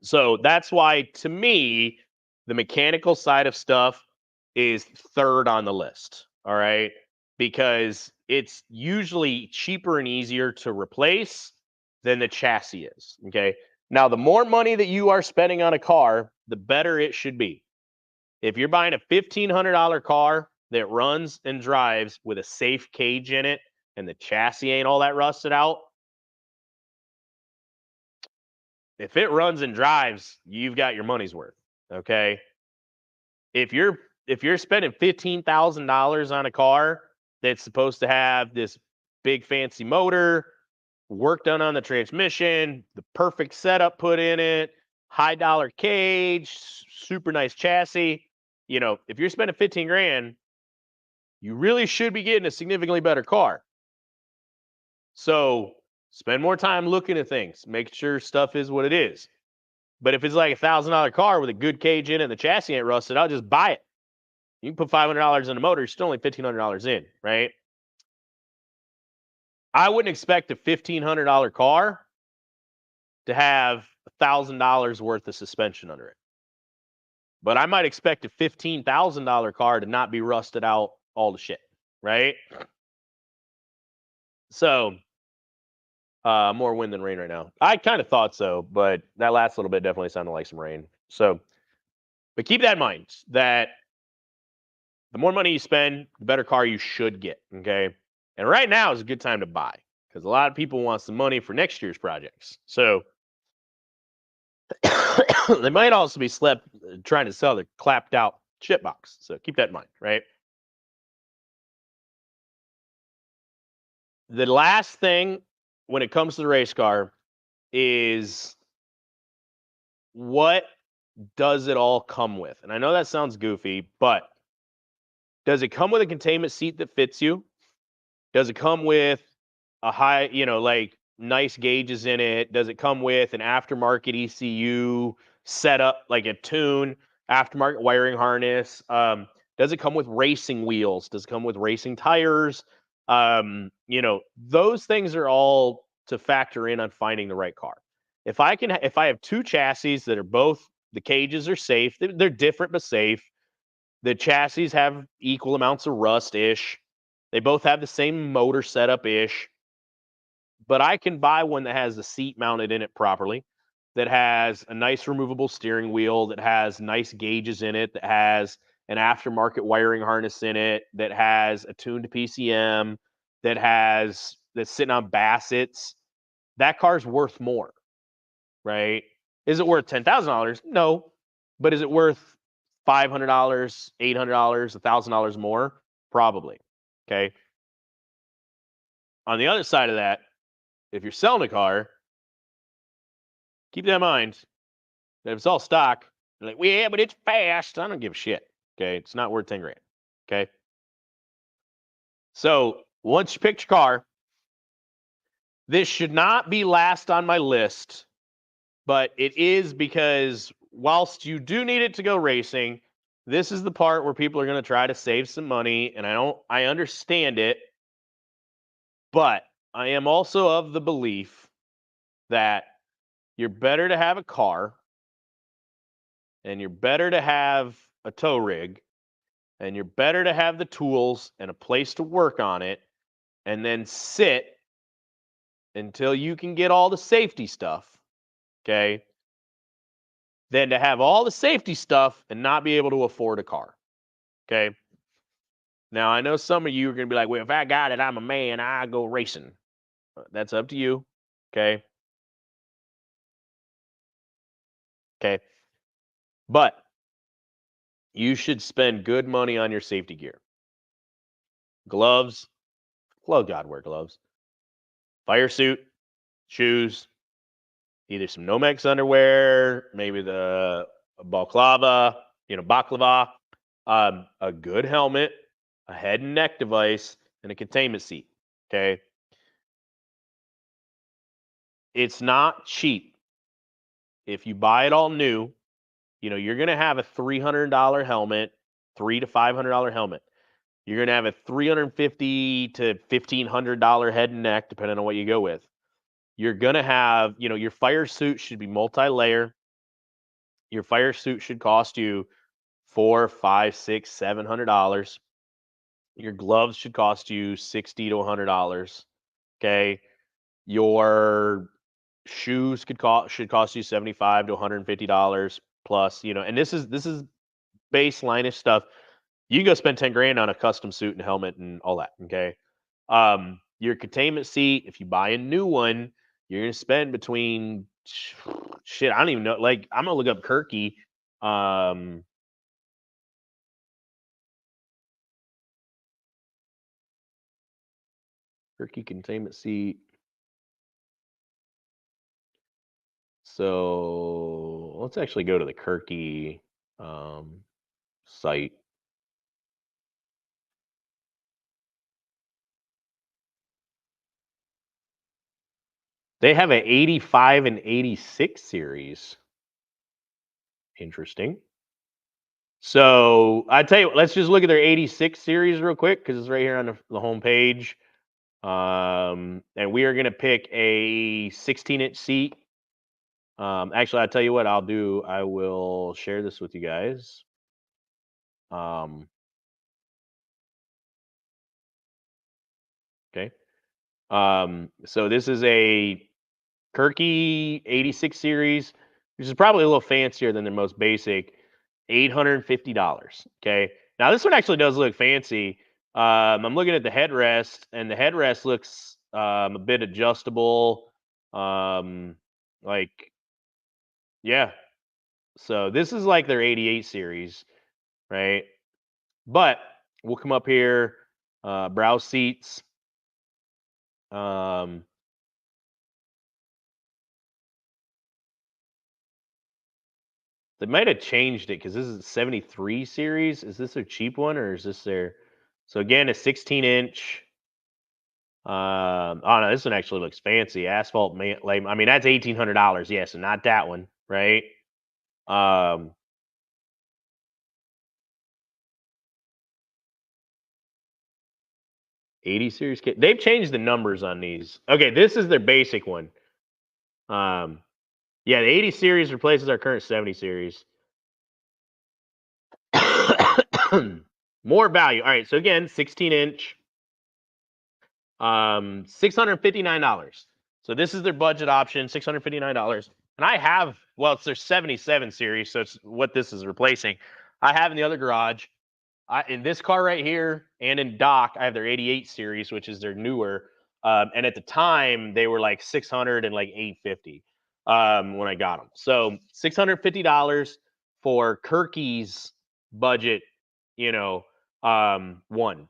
[SPEAKER 1] So that's why, to me, the mechanical side of stuff is third on the list. All right. Because it's usually cheaper and easier to replace than the chassis is. Okay. Now, the more money that you are spending on a car, the better it should be. If you're buying a $1,500 car that runs and drives with a safe cage in it and the chassis ain't all that rusted out, if it runs and drives, you've got your money's worth. Okay. If you're spending $15,000 on a car that's supposed to have this big fancy motor, work done on the transmission, the perfect setup put in it, high dollar cage, super nice chassis, if you're spending 15 grand, you really should be getting a significantly better car. So spend more time looking at things, make sure stuff is what it is. But if it's like $1,000 car with a good cage in it and the chassis ain't rusted, I'll just buy it. You can put $500 in the motor, you're still only $1,500 in, right? I wouldn't expect a $1,500 car to have $1,000 worth of suspension under it. But I might expect a $15,000 car to not be rusted out all the shit, right? So, more wind than rain right now. I kind of thought so, but that last little bit definitely sounded like some rain. So, but keep that in mind that the more money you spend, the better car you should get, okay? And right now is a good time to buy because a lot of people want some money for next year's projects. So, they might also be trying to sell their clapped out shit box. So keep that in mind, right? The last thing when it comes to the race car is, what does it all come with? And I know that sounds goofy, but does it come with a containment seat that fits you? Does it come with a high, like nice gauges in it? Does it come with an aftermarket ECU setup, like a tune, aftermarket wiring harness? Does it come with racing wheels? Does it come with racing tires? Those things are all to factor in on finding the right car. If I have two chassis that are both, the cages are safe, they're different but safe. The chassis have equal amounts of rust-ish. They both have the same motor setup-ish. But I can buy one that has the seat mounted in it properly, that has a nice removable steering wheel, that has nice gauges in it, that has an aftermarket wiring harness in it, that has a tuned PCM, that's sitting on Bassett's. That car's worth more, right? Is it worth $10,000? No. But is it worth $500, $800, $1,000 more? Probably. Okay. On the other side of that, if you're selling a car, keep that in mind that if it's all stock, you're like, well, yeah, but it's fast. I don't give a shit. Okay. It's not worth 10 grand. Okay. So once you pick your car, this should not be last on my list, but it is because whilst you do need it to go racing, this is the part where people are going to try to save some money. And I understand it, but I am also of the belief that you're better to have a car, and you're better to have a tow rig, and you're better to have the tools and a place to work on it, and then sit until you can get all the safety stuff, okay, than to have all the safety stuff and not be able to afford a car, okay? Now, I know some of you are going to be like, well, if I got it, I'm a man, I go racing. That's up to you. Okay. Okay. But you should spend good money on your safety gear. Gloves. Well, God, wear gloves. Fire suit, shoes, either some Nomex underwear, maybe the baklava, a good helmet, a head and neck device, and a containment seat. Okay. It's not cheap. If you buy it all new, you're going to have a $300 helmet, $300 to $500 helmet. You're going to have a $350 to $1,500 head and neck, depending on what you go with. You're going to have, your fire suit should be multi-layer. Your fire suit should cost you $400, $500, $600, $700. Your gloves should cost you $60 to $100. Okay. Your shoes should cost you $75 to $150 plus, and this is baseline-ish stuff. You can go spend 10 grand on a custom suit and helmet and all that. Okay. Your containment seat, if you buy a new one, you're gonna spend between shit. I don't even know. Like, I'm gonna look up Kirky. Kirky containment seat. So let's actually go to the Kirky site. They have an 85 and 86 series. Interesting. So I tell you, let's just look at their 86 series real quick because it's right here on the home page. And we are going to pick a 16-inch seat. Actually, I'll tell you what I'll do. I will share this with you guys. Okay. So this is a Kirky 86 series, which is probably a little fancier than their most basic, $850. Okay. Now this one actually does look fancy. I'm looking at the headrest, and the headrest looks a bit adjustable. Like, yeah. So this is like their 88 series, right? But we'll come up here, browse seats. They might have changed it because this is a 73 series. Is this their cheap one or is this their? So again, a 16-inch. Oh no, this one actually looks fancy. Asphalt, I mean, that's $1,800. Yes, and not that one, right? 80 series kit. They've changed the numbers on these. Okay, this is their basic one. Yeah, the 80 series replaces our current 70 series. More value. All right, so again, 16-inch, $659. So this is their budget option, $659. And I have, well, it's their 77 series, so it's what this is replacing. I have in the other garage, in this car right here, and in dock, I have their 88 series, which is their newer. And at the time, they were like 600 and like 850 when I got them. So $650 for Kirky's budget, one.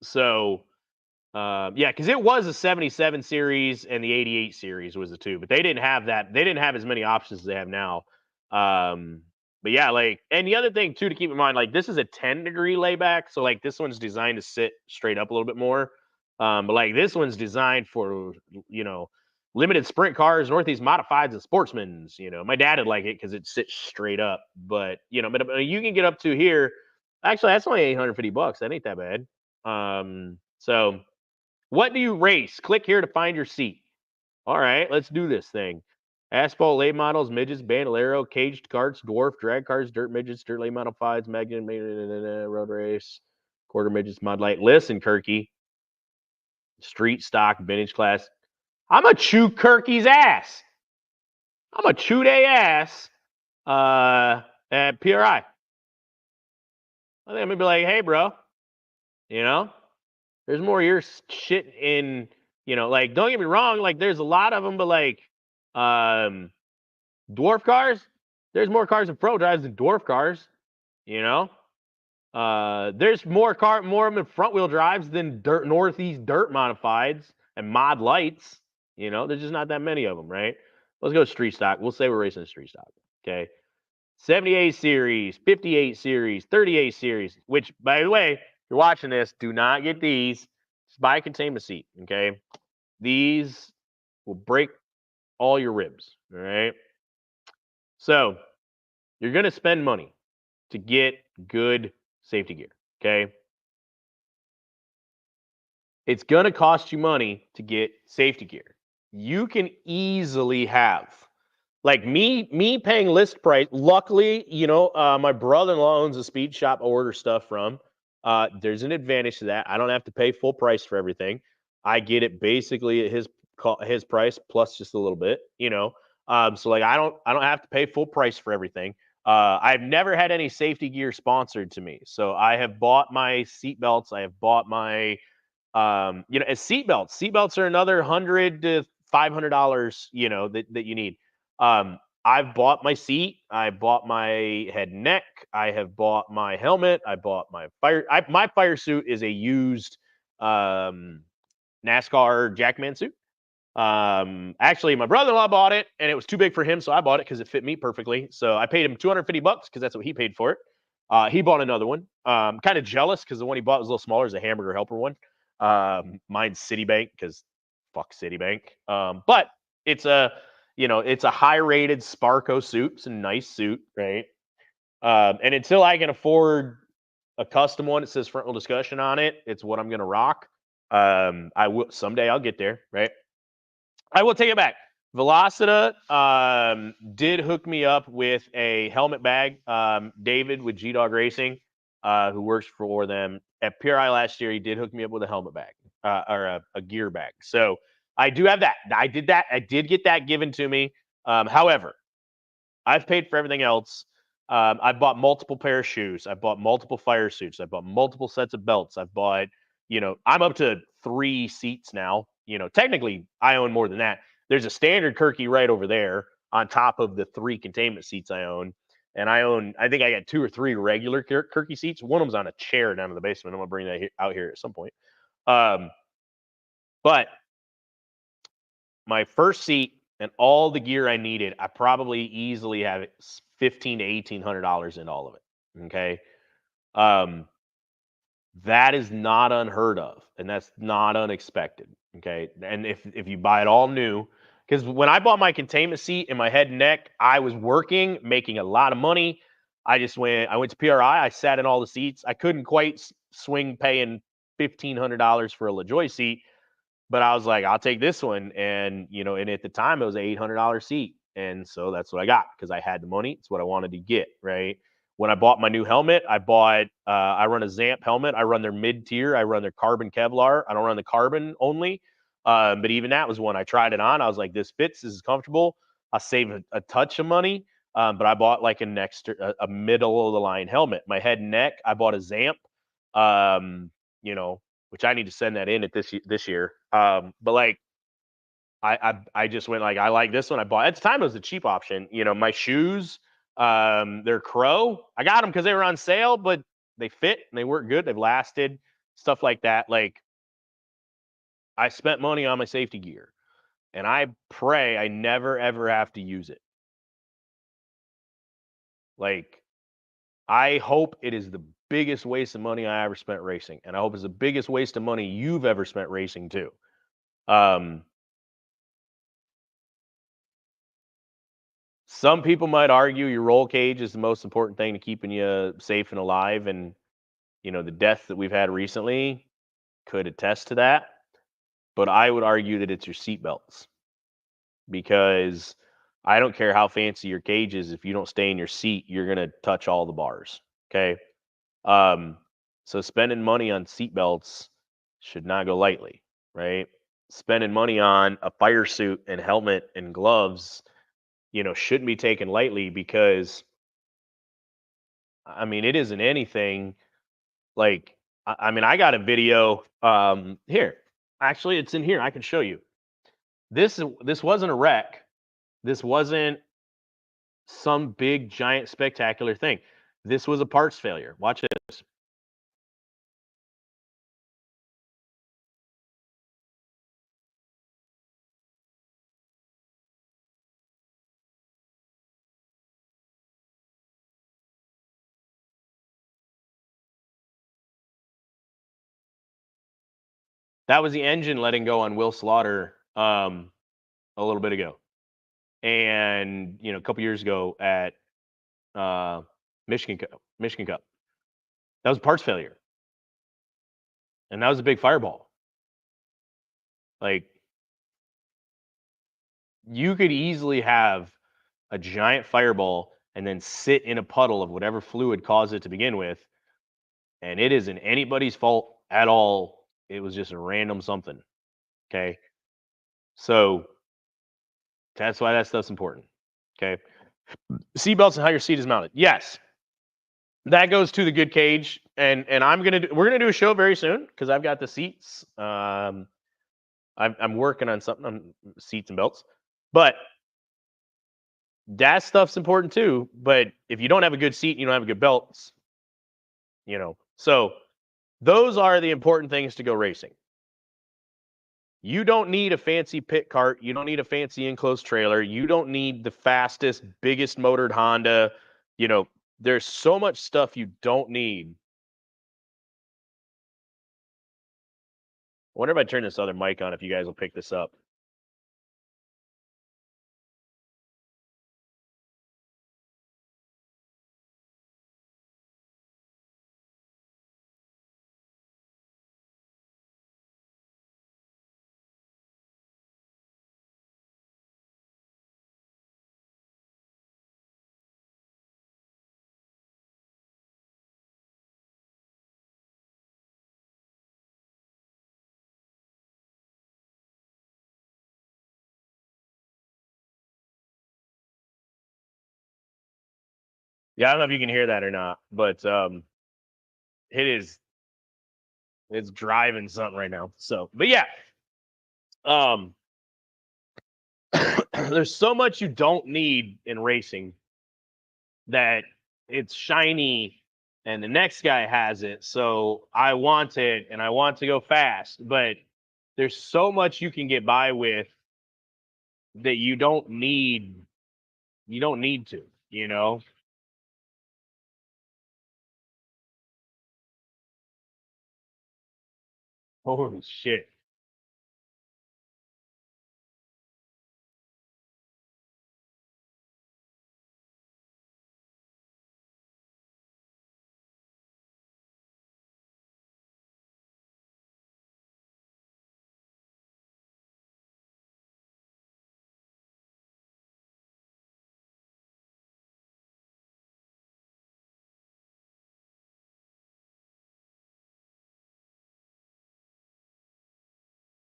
[SPEAKER 1] So yeah, because it was a 77 series and the 88 series was the two, but they didn't have that. They didn't have as many options as they have now. But yeah, like, and the other thing too to keep in mind, like, this is a 10-degree layback, so like this one's designed to sit straight up a little bit more. But like this one's designed for limited sprint cars, Northeast modifieds, and sportsmen's. My dad would like it because it sits straight up. But but you can get up to here. Actually, that's only $850. That ain't that bad. So what do you race? Click here to find your seat. All right, let's do this thing. Asphalt late models, midgets, bandolero, caged carts, dwarf, drag cars, dirt midgets, dirt late modifieds, magnet, road race, quarter midgets, mod light. Listen, Kirky, street stock, vintage class. I'm a chew Kirky's ass. I'm a chew they ass at PRI. I think I'm gonna be like, hey, bro, You know, there's more of your shit in, like, don't get me wrong, like, there's a lot of them, but like, dwarf cars, there's more cars in pro drives than dwarf cars. You know, there's more of them in front wheel drives than Northeast dirt modifieds and mod lights. There's just not that many of them, right? Let's go street stock. We'll say we're racing street stock. Okay. 78 series, 58 series, 38 series, which, by the way, if you're watching this, do not get these. Just buy a containment seat. Okay. These will break all your ribs. All right. So you're going to spend money to get good safety gear. Okay. It's going to cost you money to get safety gear. You can easily have, like, me paying list price. Luckily, my brother-in-law owns a speed shop I order stuff from. There's an advantage to that. I don't have to pay full price for everything. I get it basically at his price plus just a little bit, so like I don't have to pay full price for everything. I've never had any safety gear sponsored to me. So I have bought my seat belts. I have bought my as seatbelts are another $100 to $500, that you need. I've bought my seat. I bought my head and neck. I have bought my helmet. I bought my my fire suit is a used NASCAR Jackman suit. Actually, my brother-in-law bought it, and it was too big for him, so I bought it because it fit me perfectly. So I paid him $250 because that's what he paid for it. He bought another one. Kind of jealous because the one he bought was a little smaller, as a hamburger helper one. Mine's Citibank because fuck Citibank. But it's a high-rated Sparco suit. It's a nice suit, right? And until I can afford a custom one that says front wheel discussion on it, it's what I'm gonna rock. I will someday. I'll get there, right? I will take it back. Velocita did hook me up with a helmet bag. David with G Dog Racing, who works for them at PRI last year, he did hook me up with a helmet bag or a gear bag. So I do have that. I did that. I did get that given to me. However, I've paid for everything else. I bought multiple pair of shoes. I bought multiple fire suits. I bought multiple sets of belts. I've bought, I'm up to 3 seats now. Technically, I own more than that. There's a standard Kirky right over there on top of the 3 containment seats I own. And I think I got 2 or 3 regular Kirky seats. One of them's on a chair down in the basement. I'm going to bring that out here at some point. But my first seat and all the gear I needed, I probably easily have $1,500 to $1,800 in all of it. Okay. That is not unheard of, and that's not unexpected. Okay. And if you buy it all new, because when I bought my containment seat and my head and neck, I was working, making a lot of money. I went to PRI. I sat in all the seats. I couldn't quite swing paying $1,500 for a LaJoy seat, but I was like, I'll take this one. And, and at the time it was an $800 seat. And so that's what I got because I had the money. It's what I wanted to get. Right. When I bought my new helmet, I run a Zamp helmet. I run their mid tier. I run their carbon Kevlar. I don't run the carbon only. But even that was one I tried it on. I was like, this fits. This is comfortable. I'll save a touch of money. But I bought like a middle of the line helmet. My head and neck, I bought a Zamp. Which I need to send that in at this year. But like, I just went like, I like this one. I bought at the time it was a cheap option. My shoes, they're Crow. I got them because they were on sale, but they fit and they work good. They've lasted, stuff like that. Like, I spent money on my safety gear, and I pray I never ever have to use it. Like, I hope it is the biggest waste of money I ever spent racing, and I hope it's the biggest waste of money you've ever spent racing too. Some people might argue your roll cage is the most important thing to keeping you safe and alive, and the death that we've had recently could attest to that. But I would argue that it's your seatbelts, because I don't care how fancy your cage is. If you don't stay in your seat, you're gonna touch all the bars. Okay. So spending money on seatbelts should not go lightly, right? Spending money on a fire suit and helmet and gloves, shouldn't be taken lightly, because I mean, it isn't anything like I mean, I got a video here. Actually, it's in here. I can show you. This wasn't a wreck. This wasn't some big, giant, spectacular thing. This was a parts failure. Watch this. That was the engine letting go on Will Slaughter a little bit ago, and a couple years ago at Michigan Cup. That was a parts failure, and that was a big fireball. Like, you could easily have a giant fireball and then sit in a puddle of whatever fluid caused it to begin with, and it isn't anybody's fault at all. It was just a random something. Okay, so that's why that stuff's important. Okay, seatbelts and how your seat is mounted. Yes, that goes to the good cage, and we're gonna do a show very soon because I've got the seats. I'm working on something on seats and belts, but that stuff's important too. But if you don't have a good seat, you don't have a good belts. So those are the important things to go racing. You don't need a fancy pit cart. You don't need a fancy enclosed trailer. You don't need the fastest, biggest motored Honda. There's so much stuff you don't need. I wonder if I turn this other mic on, if you guys will pick this up. Yeah, I don't know if you can hear that or not, but it's driving something right now. So, but yeah, there's so much you don't need in racing that it's shiny and the next guy has it. So I want it and I want to go fast, but there's so much you can get by with that you don't need to. Holy shit.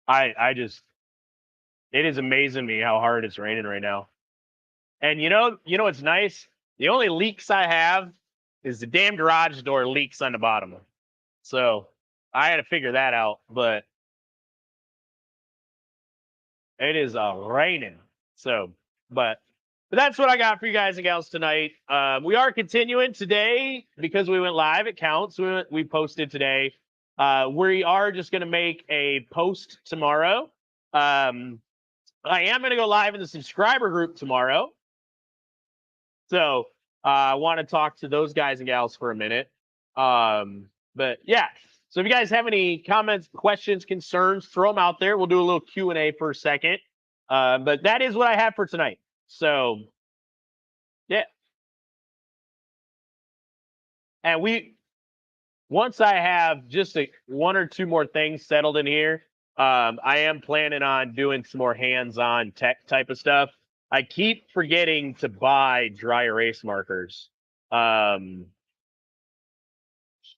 [SPEAKER 1] I just it is amazing me how hard it's raining right now. And what's nice? The only leaks I have is the damn garage door leaks on the bottom. So I had to figure that out, but it is raining. So, but that's what I got for you guys and gals tonight. We are continuing today because we went live. It counts. We posted today. We are just going to make a post tomorrow. I am going to go live in the subscriber group tomorrow. So I want to talk to those guys and gals for a minute. But yeah, so if you guys have any comments, questions, concerns, throw them out there. We'll do a little Q&A for a second. But that is what I have for tonight. So yeah. And once I have just one or two more things settled in here, I am planning on doing some more hands-on tech type of stuff. I keep forgetting to buy dry erase markers.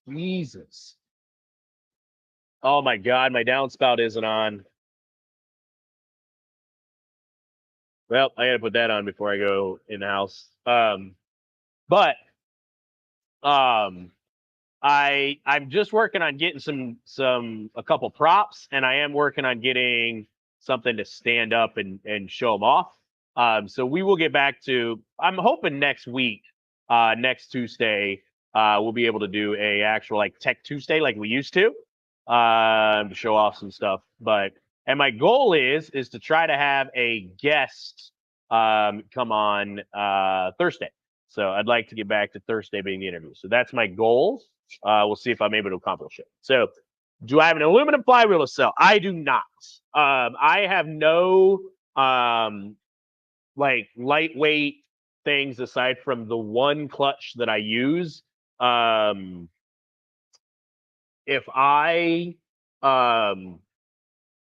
[SPEAKER 1] Jesus. Oh my God, my downspout isn't on. Well, I gotta put that on before I go in the house. But I'm just working on getting a couple props, and I am working on getting something to stand up and show them off. So we will get back to. I'm hoping next week, next Tuesday, we'll be able to do a actual like Tech Tuesday like we used to show off some stuff. And my goal is to try to have a guest come on Thursday. So I'd like to get back to Thursday being the interview. So that's my goal. We'll see if I'm able to accomplish it. So, do I have an aluminum flywheel to sell? I do not. I have no like lightweight things aside from the one clutch that I use. If I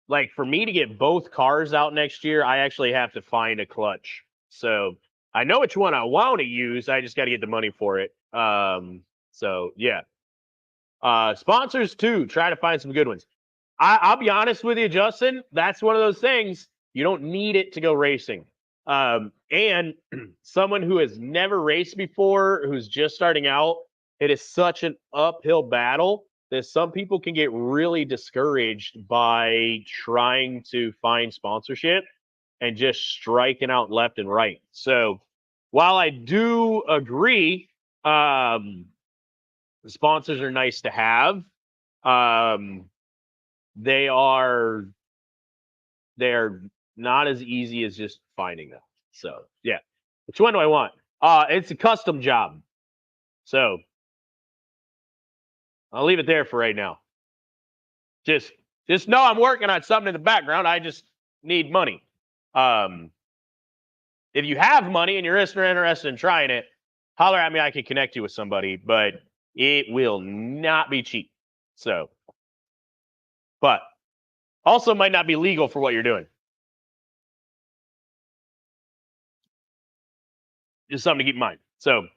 [SPEAKER 1] like for me to get both cars out next year, I actually have to find a clutch. So I know which one I want to use. I just got to get the money for it. So yeah. Sponsors too. Try to find some good ones. I'll be honest with you, Justin. That's one of those things you don't need it to go racing. And someone who has never raced before, who's just starting out, it is such an uphill battle that some people can get really discouraged by trying to find sponsorship and just striking out left and right. So while I do agree, sponsors are nice to have. They're not as easy as just finding them. So yeah, which one do I want? It's a custom job. So I'll leave it there for right now. Just know I'm working on something in the background. I just need money. If you have money and you're interested in trying it, holler at me. I can connect you with somebody, but it will not be cheap. So, but also might not be legal for what you're doing. Just something to keep in mind. So,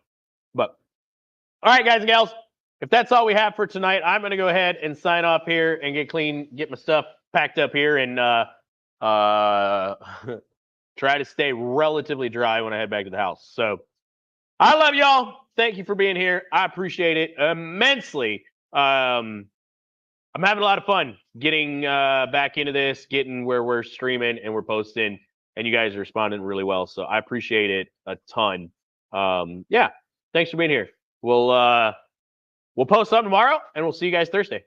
[SPEAKER 1] but all right, guys and gals, if that's all we have for tonight, I'm going to go ahead and sign off here and get my stuff packed up here, and try to stay relatively dry when I head back to the house. So I love y'all. Thank you for being here. I appreciate it immensely. I'm having a lot of fun getting back into this, getting where we're streaming and we're posting, and you guys are responding really well. So I appreciate it a ton. Yeah, thanks for being here. We'll post something tomorrow, and we'll see you guys Thursday.